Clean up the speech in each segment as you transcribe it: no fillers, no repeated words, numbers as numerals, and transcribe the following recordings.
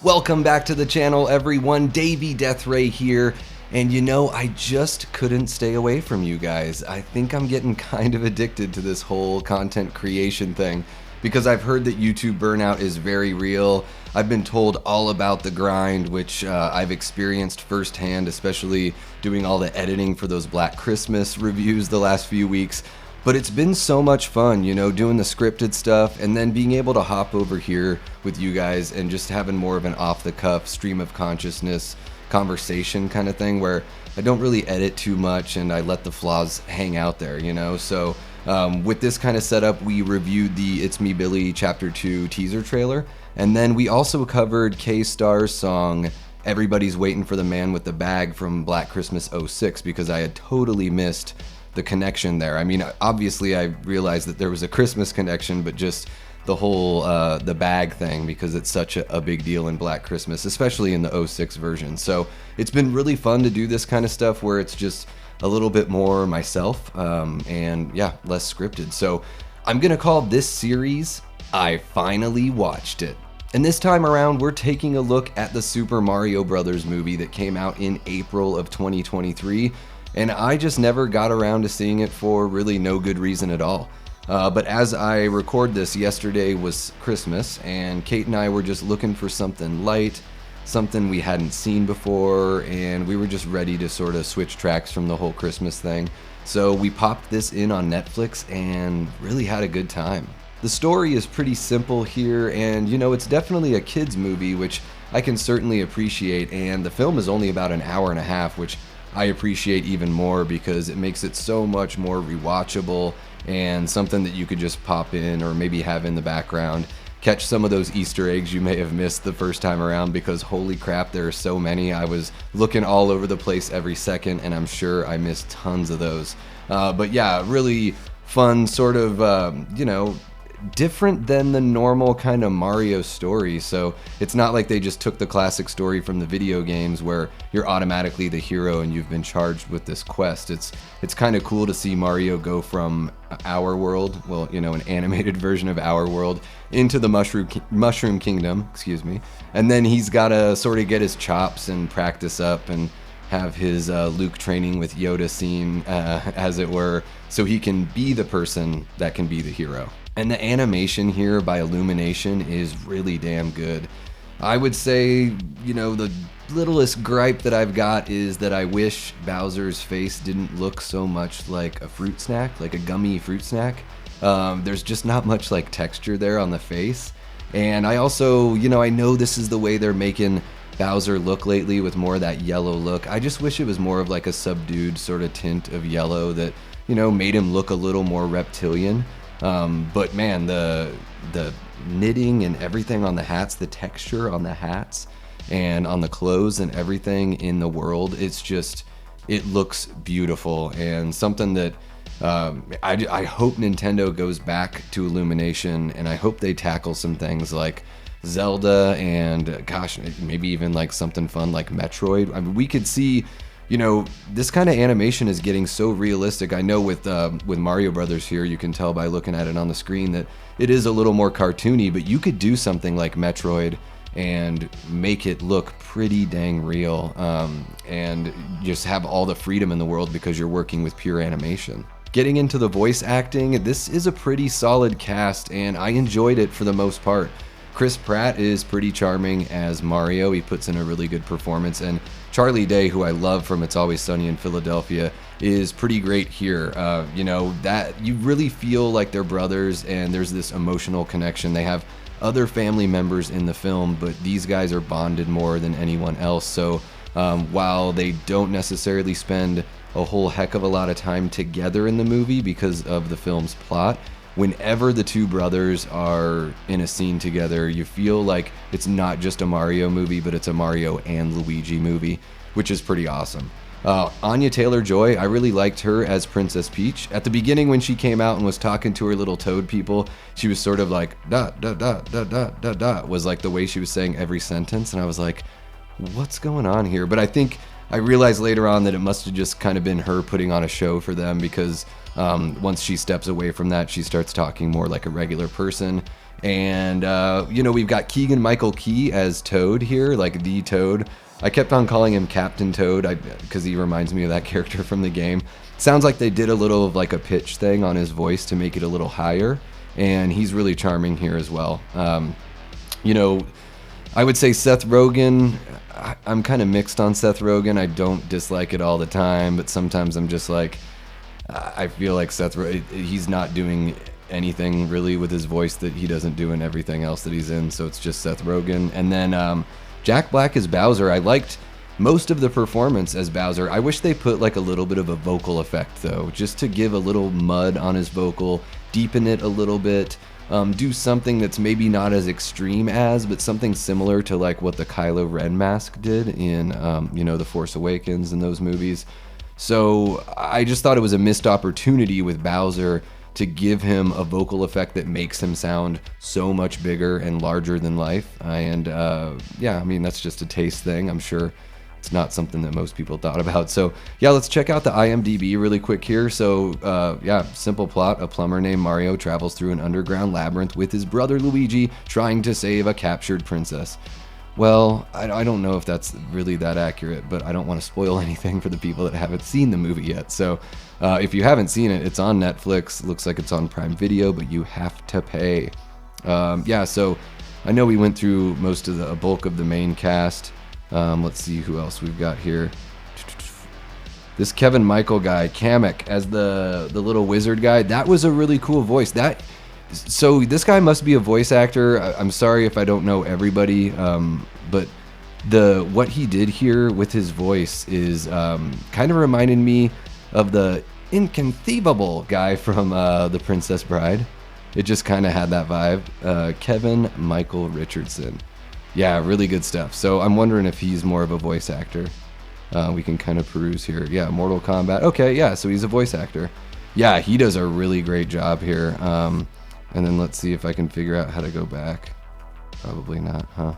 Welcome back to the channel, everyone. Davey Deathray here. And I just couldn't stay away from you guys. I think I'm getting kind of addicted to this whole content creation thing because I've heard that YouTube burnout is very real. I've been told all about the grind, which I've experienced firsthand, especially doing all the editing for those Black Christmas reviews the last few weeks. But it's been so much fun, doing the scripted stuff and then being able to hop over here with you guys and just having more of an off-the-cuff stream of consciousness conversation kind of thing where I don't really edit too much and I let the flaws hang out there, So with this kind of setup, we reviewed the It's Me Billy Chapter 2 teaser trailer, and then we also covered K-Star's song Everybody's Waiting for the Man with the Bag from Black Christmas '06 because I had totally missed the connection there. I mean, obviously I realized that there was a Christmas connection, but just the whole the bag thing, because it's such a big deal in Black Christmas, especially in the '06 version. So it's been really fun to do this kind of stuff where it's just a little bit more myself and yeah, less scripted. So I'm gonna call this series I Finally Watched It. And this time around, we're taking a look at the Super Mario Brothers movie that came out in April of 2023. And I just never got around to seeing it for really no good reason at all. But as I record this, yesterday was Christmas, and Kate and I were just looking for something light, something we hadn't seen before, and we were just ready to sort of switch tracks from the whole Christmas thing. So we popped this in on Netflix and really had a good time. The story is pretty simple here, and it's definitely a kid's movie, which I can certainly appreciate, and the film is only about an hour and a half, which I appreciate even more because it makes it so much more rewatchable and something that you could just pop in or maybe have in the background. Catch some of those Easter eggs you may have missed the first time around because holy crap, there are so many. I was looking all over the place every second and I'm sure I missed tons of those. But yeah, really fun, sort of, different than the normal kind of Mario story. So it's not like they just took the classic story from the video games where you're automatically the hero and you've been charged with this quest. It's kind of cool to see Mario go from our world, well, an animated version of our world, into the Mushroom Kingdom, and then he's got to sort of get his chops and practice up and have his Luke training with Yoda scene, as it were, so he can be the person that can be the hero. And the animation here by Illumination is really damn good. I would say, the littlest gripe that I've got is that I wish Bowser's face didn't look so much like a fruit snack, like a gummy fruit snack. There's just not much like texture there on the face. And I also, I know this is the way they're making Bowser look lately with more of that yellow look. I just wish it was more of like a subdued sort of tint of yellow that, made him look a little more reptilian. But man, the knitting and everything on the hats, the texture on the hats and on the clothes and everything in the world, it looks beautiful and something that I hope Nintendo goes back to Illumination, and I hope they tackle some things like Zelda and gosh, maybe even like something fun like Metroid. I mean, we could see, this kind of animation is getting so realistic. I know with Mario Brothers here, you can tell by looking at it on the screen that it is a little more cartoony, but you could do something like Metroid and make it look pretty dang real, and just have all the freedom in the world because you're working with pure animation. Getting into the voice acting, this is a pretty solid cast, and I enjoyed it for the most part. Chris Pratt is pretty charming as Mario. He puts in a really good performance, and Charlie Day, who I love from It's Always Sunny in Philadelphia, is pretty great here. That you really feel like they're brothers, and there's this emotional connection. They have other family members in the film, but these guys are bonded more than anyone else. So while they don't necessarily spend a whole heck of a lot of time together in the movie because of the film's plot, whenever the two brothers are in a scene together, you feel like it's not just a Mario movie, but it's a Mario and Luigi movie, which is pretty awesome. Anya Taylor-Joy, I really liked her as Princess Peach. At the beginning when she came out and was talking to her little toad people, she was sort of like, da, da, da, da, da, da, da, was like the way she was saying every sentence, and I was like, what's going on here? But I think I realized later on that it must have just kind of been her putting on a show for them, because once she steps away from that, she starts talking more like a regular person. And, we've got Keegan-Michael Key as Toad here, like the Toad. I kept on calling him Captain Toad because he reminds me of that character from the game. Sounds like they did a little of like a pitch thing on his voice to make it a little higher, and he's really charming here as well. I would say Seth Rogen, I'm kind of mixed on Seth Rogen. I don't dislike it all the time, but sometimes I'm just like, I feel like he's not doing anything really with his voice that he doesn't do in everything else that he's in, so it's just Seth Rogen. And then Jack Black as Bowser, I liked most of the performance as Bowser. I wish they put like a little bit of a vocal effect though, just to give a little mud on his vocal, deepen it a little bit, do something that's maybe not as extreme but something similar to like what the Kylo Ren mask did in The Force Awakens and those movies. So I just thought it was a missed opportunity with Bowser to give him a vocal effect that makes him sound so much bigger and larger than life. And that's just a taste thing. I'm sure it's not something that most people thought about. So yeah, let's check out the IMDb really quick here. So simple plot: a plumber named Mario travels through an underground labyrinth with his brother Luigi, trying to save a captured princess. Well, I don't know if that's really that accurate, but I don't want to spoil anything for the people that haven't seen the movie yet. So if you haven't seen it, it's on Netflix. Looks like it's on Prime Video, but you have to pay. So I know we went through a bulk of the main cast. Let's see who else we've got here. This Kevin Michael guy, Kamek, as the little wizard guy. That was a really cool voice. So this guy must be a voice actor. I'm sorry if I don't know everybody, but what he did here with his voice is kind of reminded me of the inconceivable guy from The Princess Bride. It just kind of had that vibe. Kevin Michael Richardson. Yeah, really good stuff. So I'm wondering if he's more of a voice actor. We can kind of peruse here. Yeah, Mortal Kombat. Okay, yeah, so he's a voice actor. Yeah, he does a really great job here. And then let's see if I can figure out how to go back. Probably not, huh?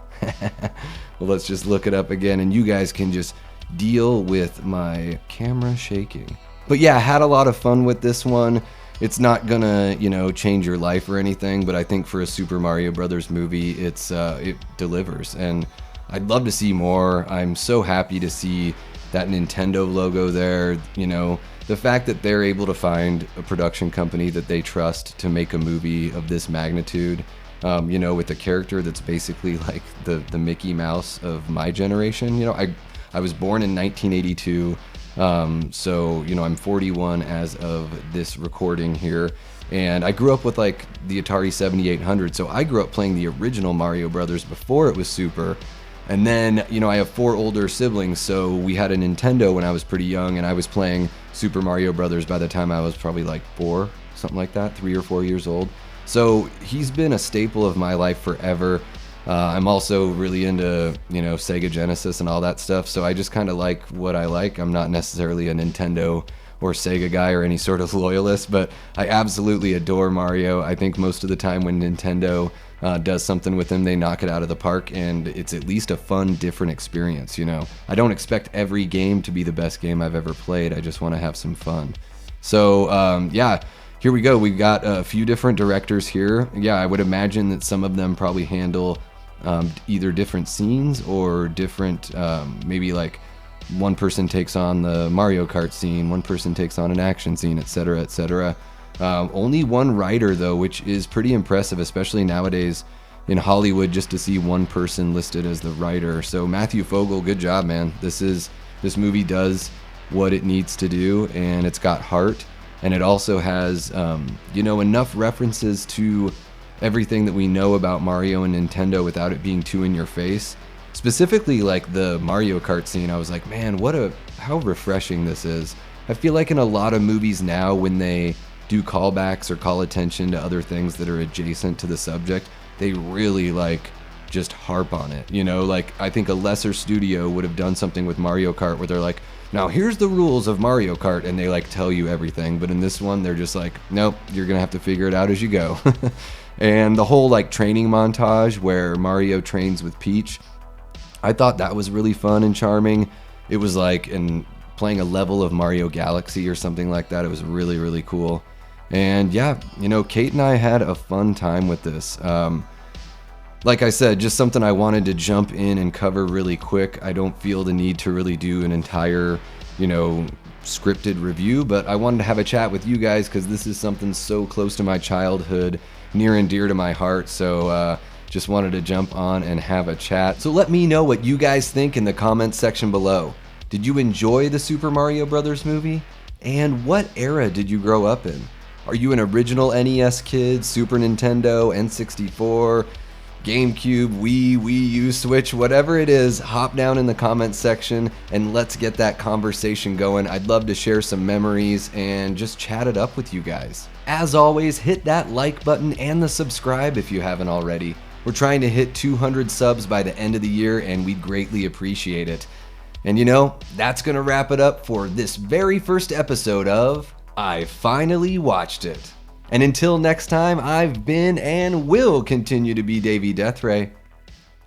Well, let's just look it up again, and you guys can just deal with my camera shaking. But yeah, had a lot of fun with this one. It's not gonna, change your life or anything, but I think for a Super Mario Brothers movie, it delivers, and I'd love to see more. I'm so happy to see that Nintendo logo there. The fact that they're able to find a production company that they trust to make a movie of this magnitude, with a character that's basically like the Mickey Mouse of my generation. I was born in 1982, so I'm 41 as of this recording here, and I grew up with like the Atari 7800, so I grew up playing the original Mario Brothers before it was Super. And then, I have 4 older siblings, so we had a Nintendo when I was pretty young, and I was playing Super Mario Brothers by the time I was probably like 4, something like that, 3 or 4 years old. So he's been a staple of my life forever. I'm also really into, Sega Genesis and all that stuff, so I just kind of like what I like. I'm not necessarily a Nintendo or Sega guy or any sort of loyalist, but I absolutely adore Mario. I think most of the time when Nintendo does something with him, they knock it out of the park, and it's at least a fun, different experience. I don't expect every game to be the best game I've ever played. I just want to have some fun. So here we go. We've got a few different directors here. Yeah, I would imagine that some of them probably handle either different scenes or different, maybe like one person takes on the Mario Kart scene, one person takes on an action scene, etc., etc. Only one writer, though, which is pretty impressive, especially nowadays in Hollywood, just to see one person listed as the writer. So Matthew Fogel, good job, man. This movie does what it needs to do, and it's got heart, and it also has enough references to everything that we know about Mario and Nintendo without it being too in your face. Specifically, like the Mario Kart scene, I was like, man, how refreshing this is. I feel like in a lot of movies now, when they do callbacks or call attention to other things that are adjacent to the subject, they really just harp on it. I think a lesser studio would have done something with Mario Kart where they're like, now here's the rules of Mario Kart, and they tell you everything. But in this one, they're just like, nope, you're gonna have to figure it out as you go. And the whole training montage where Mario trains with Peach, I thought that was really fun and charming. it was like playing a level of Mario Galaxy or something like that. It was really, really cool. And yeah, Kate and I had a fun time with this. Like I said, just something I wanted to jump in and cover really quick. I don't feel the need to really do an entire, scripted review, but I wanted to have a chat with you guys because this is something so close to my childhood, near and dear to my heart. So just wanted to jump on and have a chat. So let me know what you guys think in the comments section below. Did you enjoy the Super Mario Brothers movie? And what era did you grow up in? Are you an original NES kid, Super Nintendo, N64, GameCube, Wii U, Switch, whatever it is? Hop down in the comments section and let's get that conversation going. I'd love to share some memories and just chat it up with you guys. As always, hit that like button and the subscribe if you haven't already. We're trying to hit 200 subs by the end of the year and we'd greatly appreciate it. And that's gonna wrap it up for this very first episode of I Finally Watched It. And until next time, I've been and will continue to be Davey Deathray.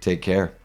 Take care.